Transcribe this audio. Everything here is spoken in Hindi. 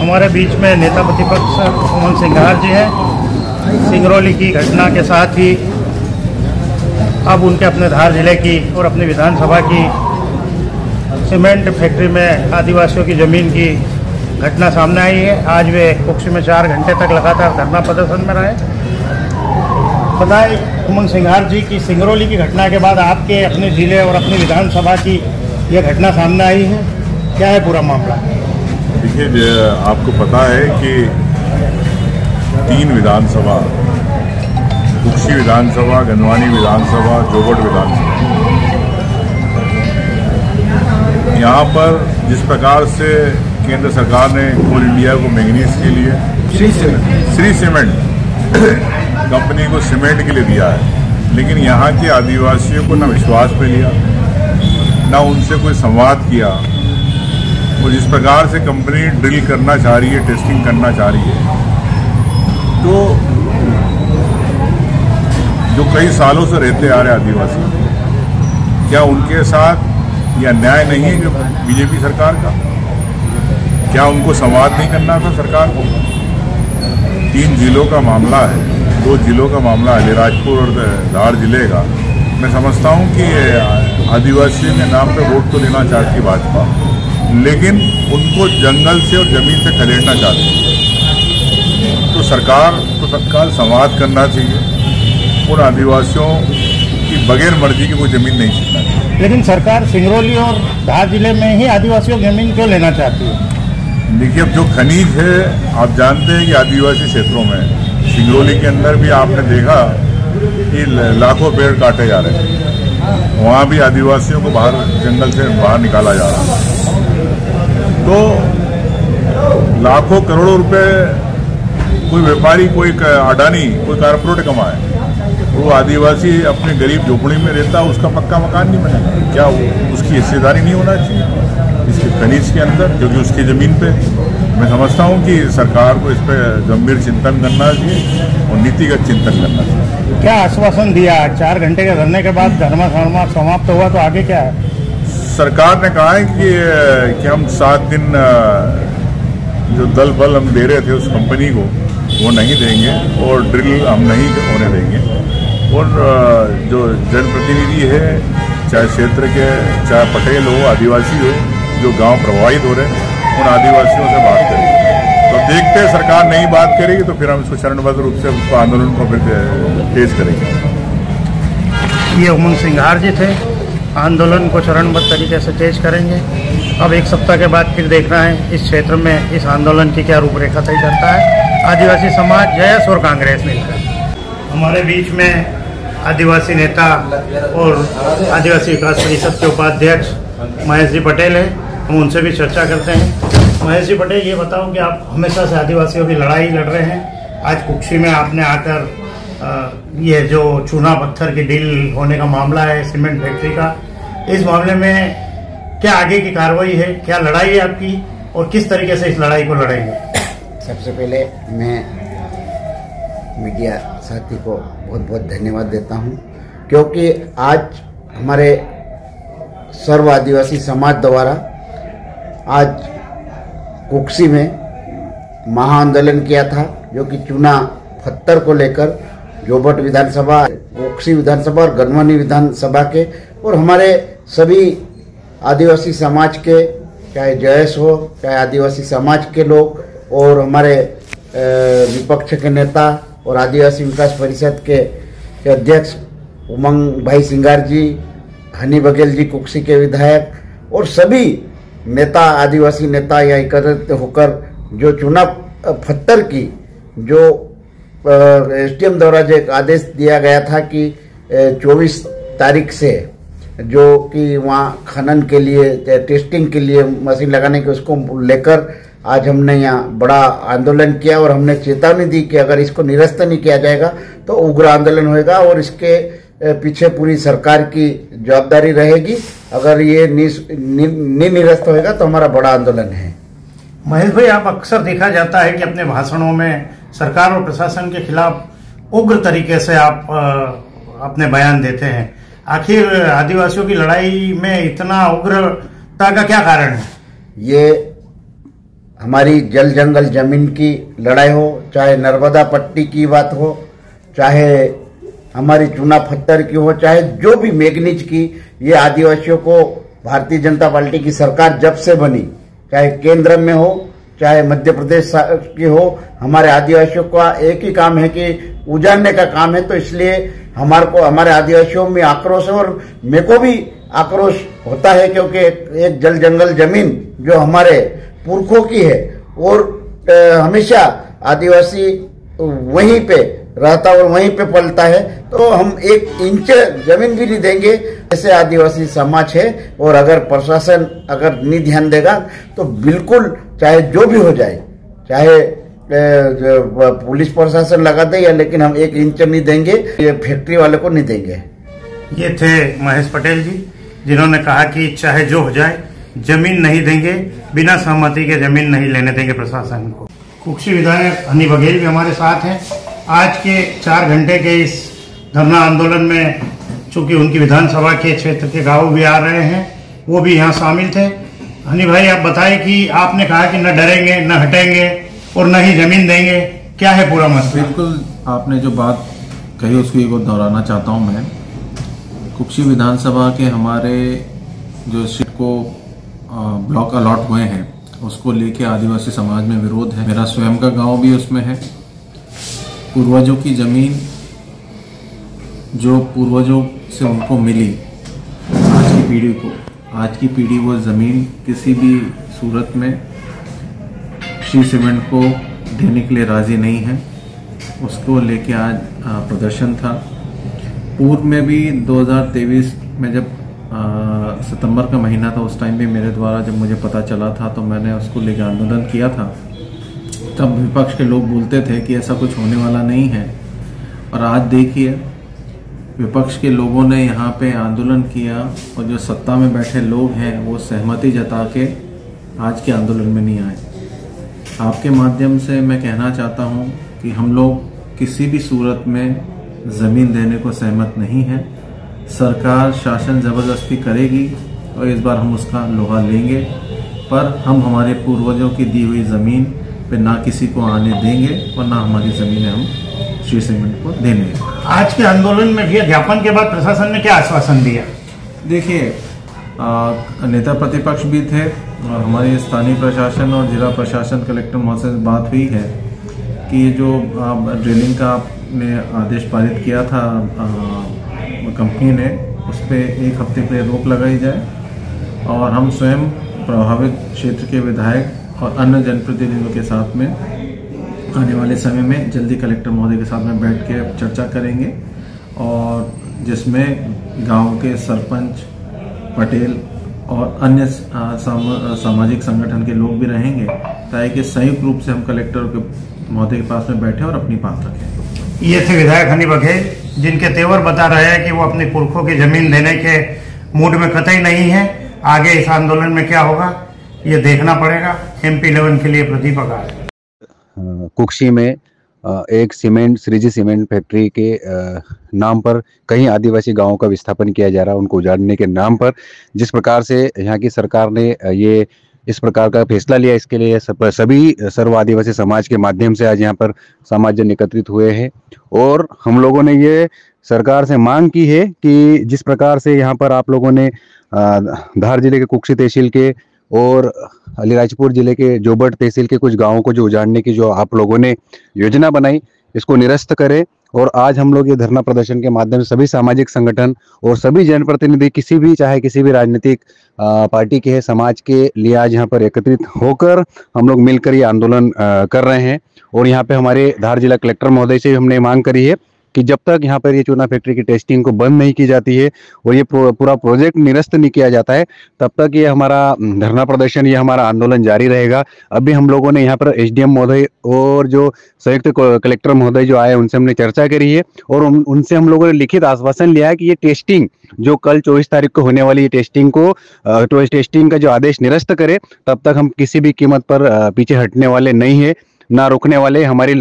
हमारे बीच में नेता प्रतिपक्ष उमंग सिंघार जी हैं। सिंगरौली की घटना के साथ ही अब उनके अपने धार जिले की और अपनी विधानसभा की सीमेंट फैक्ट्री में आदिवासियों की ज़मीन की घटना सामने आई है। आज वे कुक्षी में 4 घंटे तक लगातार धरना प्रदर्शन में रहे। बताएं उमंग सिंघार जी की सिंगरौली की घटना के बाद आपके अपने जिले और अपनी विधानसभा की यह घटना सामने आई है, क्या है पूरा मामला? देखिए, आपको पता है कि 3 विधानसभा, कुक्षी विधानसभा, गंजवानी विधानसभा, जोबट विधानसभा, यहाँ पर जिस प्रकार से केंद्र सरकार ने कोल इंडिया को मैंगनीज के लिए श्री सीमेंट कंपनी को सीमेंट के लिए दिया है, लेकिन यहाँ के आदिवासियों को न विश्वास पे लिया, न उनसे कोई संवाद किया। और जिस प्रकार से कंपनी ड्रिल करना चाह रही है, टेस्टिंग करना चाह रही है, तो जो कई सालों से रहते आ रहे आदिवासी, क्या उनके साथ यह न्याय नहीं है कि बीजेपी सरकार का? क्या उनको संवाद नहीं करना था सरकार को? 3 जिलों का मामला है, 2 जिलों का मामला है, अलीराजपुर और धार जिले का। मैं समझता हूं कि आदिवासियों के नाम पे वोट तो लेना चाहती भाजपा, लेकिन उनको जंगल से और जमीन से खदेड़ना चाहती है। तो सरकार को तत्काल संवाद करना चाहिए और आदिवासियों की बगैर मर्जी की कोई जमीन नहीं छीनना चाहिए। लेकिन सरकार सिंगरौली और धार जिले में ही आदिवासियों की जमीन क्यों लेना चाहती है? देखिए, अब जो खनिज है, आप जानते हैं कि आदिवासी क्षेत्रों में, सिंगरौली के अंदर भी आपने देखा कि लाखों पेड़ काटे जा रहे हैं, वहाँ भी आदिवासियों को बाहर जंगल से बाहर निकाला जा रहा है। तो लाखों करोड़ों रुपए कोई व्यापारी, कोई अडानी, कोई कारपोरेट कमाए, वो आदिवासी अपने गरीब झोपड़ी में रहता है, उसका पक्का मकान नहीं बनेगा। क्या उसकी हिस्सेदारी नहीं होना चाहिए इसके खनिज के अंदर, क्योंकि उसकी ज़मीन पे? मैं समझता हूं कि सरकार को इस पर गंभीर चिंतन करना चाहिए और नीतिगत चिंतन करना चाहिए। क्या आश्वासन दिया? 4 घंटे के धरने के बाद धरना समाप्त हुआ, तो आगे क्या है? सरकार ने कहा है कि हम 7 दिन जो दल बल हम दे रहे थे उस कंपनी को, वो नहीं देंगे और ड्रिल हम नहीं होने देंगे। और जो जनप्रतिनिधि है, चाहे क्षेत्र के, चाहे पटेल हो, आदिवासी हो, जो गांव प्रभावित हो रहे हैं, उन आदिवासियों से बात करेंगे। तो देखते हैं, सरकार नहीं बात करेगी तो फिर हम इसको चरणबद्ध रूप से उसको आंदोलन को फिर तेज करेंगे। ये उमंग सिंघार जी थे। आंदोलन को चरणबद्ध तरीके से तेज करेंगे। अब 1 सप्ताह के बाद फिर देखना है इस क्षेत्र में इस आंदोलन की क्या रूपरेखा तय करता है आदिवासी समाज, जयस और कांग्रेस मिलकर। हमारे बीच में आदिवासी नेता और आदिवासी विकास परिषद के उपाध्यक्ष महेश जी पटेल हैं। हम उनसे भी चर्चा करते हैं। महेश जी पटेल, ये बताओ कि आप हमेशा से आदिवासियों की लड़ाई लड़ रहे हैं। आज कुक्षी में आपने आकर ये जो चूना पत्थर की डील होने का मामला है सीमेंट फैक्ट्री का, इस मामले में क्या आगे की कार्रवाई है, क्या लड़ाई है आपकी और किस तरीके से इस लड़ाई को लड़ेंगे? सबसे पहले मैं मीडिया साथी को बहुत बहुत धन्यवाद देता हूं, क्योंकि आज हमारे सर्व आदिवासी समाज द्वारा आज कुक्षी में महाआंदोलन किया था, जो कि चूना पत्थर को लेकर जोबट विधानसभा, कुक्षी विधानसभा और गंजवानी विधानसभा के और हमारे सभी आदिवासी समाज के, चाहे जयस हो, चाहे आदिवासी समाज के लोग और हमारे विपक्ष के नेता और आदिवासी विकास परिषद के अध्यक्ष उमंग भाई सिंघार जी, हनी बघेल जी कुक्षी के विधायक और सभी नेता, आदिवासी नेता यहाँ एकत्रित होकर जो चूना पत्थर की जो एसडीएम द्वारा जो एक आदेश दिया गया था कि 24 तारीख से जो कि वहाँ खनन के लिए, टेस्टिंग के लिए मशीन लगाने के, उसको लेकर आज हमने यहाँ बड़ा आंदोलन किया और हमने चेतावनी दी कि अगर इसको निरस्त नहीं किया जाएगा तो उग्र आंदोलन होगा और इसके पीछे पूरी सरकार की जवाबदारी रहेगी। अगर ये निरस्त होगा तो हमारा बड़ा आंदोलन है। महेश भाई, आप अक्सर देखा जाता है कि अपने भाषणों में सरकार और प्रशासन के खिलाफ उग्र तरीके से आप अपने बयान देते हैं। आखिर आदिवासियों की लड़ाई में इतना उग्रता का क्या कारण है? ये हमारी जल जंगल जमीन की लड़ाई हो, चाहे नर्मदा पट्टी की बात हो, चाहे हमारी चूना पत्थर की हो, चाहे जो भी मैग्नीज की, ये आदिवासियों को भारतीय जनता पार्टी की सरकार जब से बनी, चाहे केंद्र में हो चाहे मध्य प्रदेश की हो, हमारे आदिवासियों का एक ही काम है कि उजाड़ने का काम है। तो इसलिए हमारे आदिवासियों में आक्रोश है और मेरे को भी आक्रोश होता है, क्योंकि एक जल जंगल जमीन जो हमारे पुरखों की है और हमेशा आदिवासी वहीं पे रहता और वहीं पे पलता है, तो हम एक इंच जमीन भी नहीं देंगे। ऐसे आदिवासी समाज है और अगर प्रशासन अगर नहीं ध्यान देगा तो बिल्कुल चाहे जो भी हो जाए, चाहे पुलिस प्रशासन लगा दे या, लेकिन हम एक इंच नहीं देंगे, ये फैक्ट्री वाले को नहीं देंगे। ये थे महेश पटेल जी, जिन्होंने कहा कि चाहे जो हो जाए जमीन नहीं देंगे, बिना सहमति के जमीन नहीं लेने देंगे प्रशासन को। कुक्षी विधायक हनी बघेल भी हमारे साथ हैं। आज के 4 घंटे के इस धरना आंदोलन में चूंकि उनकी विधानसभा के क्षेत्र के गांव भी आ रहे हैं, वो भी यहाँ शामिल थे। हनी भाई, आप बताएं कि आपने कहा कि न डरेंगे, न हटेंगे और न ही जमीन देंगे, क्या है पूरा मसला? बिल्कुल, आपने जो बात कही उसको एक और दोहराना चाहता हूँ मैं। कुक्षी विधानसभा के हमारे जो सीट को ब्लॉक अलॉट हुए हैं, उसको लेके आदिवासी समाज में विरोध है। मेरा स्वयं का गांव भी उसमें है। पूर्वजों की जमीन जो पूर्वजों से उनको मिली, आज की पीढ़ी वो जमीन किसी भी सूरत में श्री सीमेंट को देने के लिए राजी नहीं है। उसको लेके आज प्रदर्शन था। पूर्व में भी 2023 में जब सितंबर का महीना था, उस टाइम भी मेरे द्वारा जब मुझे पता चला था तो मैंने उसको लेकर आंदोलन किया था। तब विपक्ष के लोग बोलते थे कि ऐसा कुछ होने वाला नहीं है, और आज देखिए विपक्ष के लोगों ने यहाँ पे आंदोलन किया और जो सत्ता में बैठे लोग हैं वो सहमति जता के आज के आंदोलन में नहीं आए। आपके माध्यम से मैं कहना चाहता हूँ कि हम लोग किसी भी सूरत में ज़मीन देने को सहमत नहीं है। सरकार शासन ज़बरदस्ती करेगी और इस बार हम उसका लोहा लेंगे, पर हम हमारे पूर्वजों की दी हुई ज़मीन पे ना किसी को आने देंगे और ना हमारी ज़मीनें हम श्री सीमेंट को देने। आज के आंदोलन में भी ज्ञापन के बाद प्रशासन ने क्या आश्वासन दिया? देखिए, नेता प्रतिपक्ष भी थे और हमारे स्थानीय प्रशासन और जिला प्रशासन कलेक्टर महोदय से बात हुई है कि जो ड्रिलिंग का आपने आदेश पारित किया था कंपनी ने, उस पर 1 हफ्ते के लिए रोक लगाई जाए और हम स्वयं प्रभावित क्षेत्र के विधायक और अन्य जनप्रतिनिधियों के साथ में आने वाले समय में जल्दी कलेक्टर महोदय के साथ में बैठ के चर्चा करेंगे, और जिसमें गांव के सरपंच, पटेल और अन्य सामाजिक संगठन के लोग भी रहेंगे, ताकि संयुक्त रूप से हम कलेक्टर के महोदय के पास में बैठे और अपनी बात रखें। ये थे विधायक हनी बघेल, जिनके तेवर बता रहे हैं कि वो अपने पुरखों की जमीन देने के मूड में कतई नहीं है। आगे इस आंदोलन में क्या होगा ये देखना पड़ेगा। MP11 के लिए प्रदीप अगार। कुक्षी में एक श्रीजी सीमेंट फैक्ट्री के नाम पर कई आदिवासी गांवों का विस्थापन किया जा रहा है, उनको उजाड़ने के नाम पर। जिस प्रकार से यहाँ की सरकार ने ये इस प्रकार का फैसला लिया, इसके लिए सभी सर्व आदिवासी समाज के माध्यम से आज यहाँ पर समाजजन एकत्रित हुए हैं और हम लोगों ने ये सरकार से मांग की है कि जिस प्रकार से यहाँ पर आप लोगों ने धार जिले के कुक्षी तहसील के और अलीराजपुर जिले के जोबट तहसील के कुछ गांवों को जो उजाड़ने की जो आप लोगों ने योजना बनाई, इसको निरस्त करें। और आज हम लोग ये धरना प्रदर्शन के माध्यम से सभी सामाजिक संगठन और सभी जनप्रतिनिधि चाहे किसी भी राजनीतिक पार्टी के समाज के लिए आज यहाँ पर एकत्रित होकर हम लोग मिलकर ये आंदोलन कर रहे हैं। और यहाँ पे हमारे धार जिला कलेक्टर महोदय से हमने मांग करी है कि जब तक यहाँ पर ये चूना फैक्ट्री की टेस्टिंग को बंद नहीं की जाती है और ये पूरा प्रोजेक्ट निरस्त नहीं किया जाता है, तब तक ये हमारा धरना प्रदर्शन, ये हमारा आंदोलन जारी रहेगा। अभी हम लोगों ने यहाँ पर SDM महोदय और जो संयुक्त कलेक्टर महोदय जो आए उनसे हमने चर्चा करी है और उनसे हम लोगों ने लिखित आश्वासन लिया है कि ये टेस्टिंग जो कल 24 तारीख को होने वाली टेस्टिंग का जो आदेश निरस्त करे, तब तक हम किसी भी कीमत पर पीछे हटने वाले नहीं है, ना रुकने वाले। हमारी